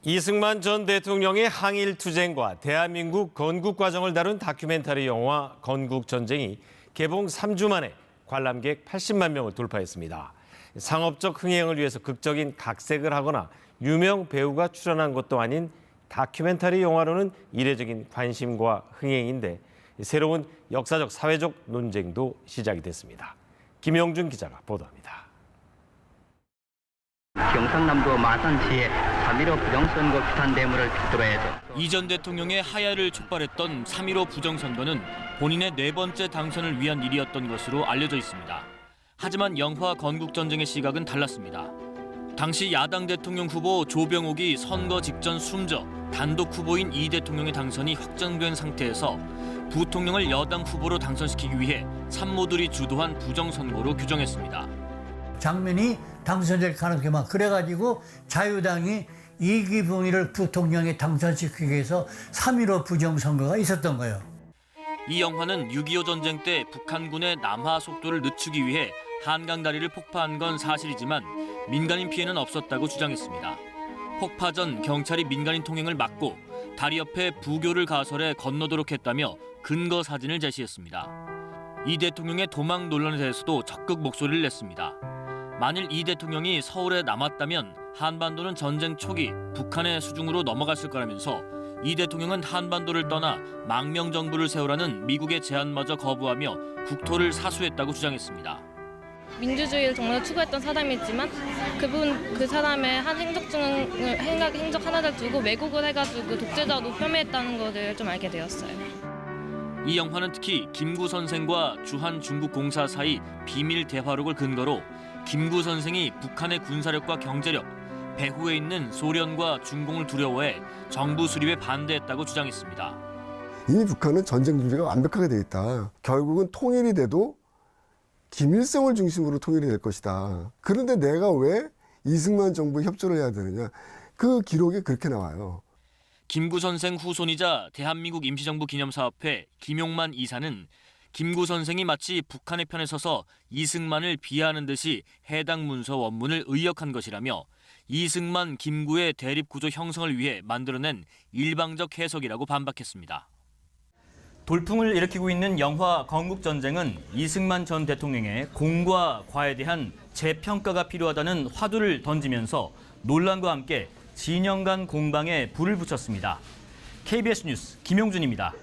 이승만 전 대통령의 항일투쟁과 대한민국 건국 과정을 다룬 다큐멘터리 영화 건국전쟁이 개봉 3주 만에 관람객 80만 명을 돌파했습니다. 상업적 흥행을 위해서 극적인 각색을 하거나 유명 배우가 출연한 것도 아닌 다큐멘터리 영화로는 이례적인 관심과 흥행인데 새로운 역사적 사회적 논쟁도 시작이 됐습니다. 김영준 기자가 보도합니다. 경상남도 마산시에 3.15 부정선거 비탄 데모를 필두로 해서 이 전 대통령의 하야를 촉발했던 3.15 부정선거는 본인의 4번째 당선을 위한 일이었던 것으로 알려져 있습니다. 하지만 영화 건국전쟁의 시각은 달랐습니다. 당시 야당 대통령 후보 조병옥이 선거 직전 숨져 단독 후보인 이 대통령의 당선이 확정된 상태에서 부통령을 여당 후보로 당선시키기 위해 참모들이 주도한 부정선거로 규정했습니다. 장면이 당선될 가능성이 많아. 그래가지고 자유당이 이기붕이를 부통령에 당선시키기 위해서 3.15 부정선거가 있었던 거예요. 이 영화는 6.25 전쟁 때 북한군의 남하 속도를 늦추기 위해 한강 다리를 폭파한 건 사실이지만 민간인 피해는 없었다고 주장했습니다. 폭파 전 경찰이 민간인 통행을 막고 다리 옆에 부교를 가설해 건너도록 했다며 근거 사진을 제시했습니다. 이 대통령의 도망 논란에 대해서도 적극 목소리를 냈습니다. 만일 이 대통령이 서울에 남았다면 한반도는 전쟁 초기 북한의 수중으로 넘어갔을 거라면서 이 대통령은 한반도를 떠나 망명 정부를 세우라는 미국의 제안마저 거부하며 국토를 사수했다고 주장했습니다. 민주주의를 정말 추구했던 사람이지만 그 사람의 한 행적 하나를 두고 왜곡을 해가지고 독재자로 폄훼했다는 것을 좀 알게 되었어요. 이 영화는 특히 김구 선생과 주한 중국 공사 사이 비밀 대화록을 근거로 김구 선생이 북한의 군사력과 경제력, 배후에 있는 소련과 중공을 두려워해 정부 수립에 반대했다고 주장했습니다. 이미 북한은 전쟁 준비가 완벽하게 돼 있다. 결국은 통일이 돼도 김일성을 중심으로 통일이 될 것이다. 그런데 내가 왜 이승만 정부에 협조를 해야 되느냐. 그 기록에 그렇게 나와요. 김구 선생 후손이자 대한민국 임시정부 기념사업회 김용만 이사는 김구 선생이 마치 북한의 편에 서서 이승만을 비하하는 듯이 해당 문서 원문을 의역한 것이라며 이승만, 김구의 대립구조 형성을 위해 만들어낸 일방적 해석이라고 반박했습니다. 돌풍을 일으키고 있는 영화 건국전쟁은 이승만 전 대통령의 공과 과에 대한 재평가가 필요하다는 화두를 던지면서 논란과 함께 진영 간 공방에 불을 붙였습니다. KBS 뉴스 김용준입니다.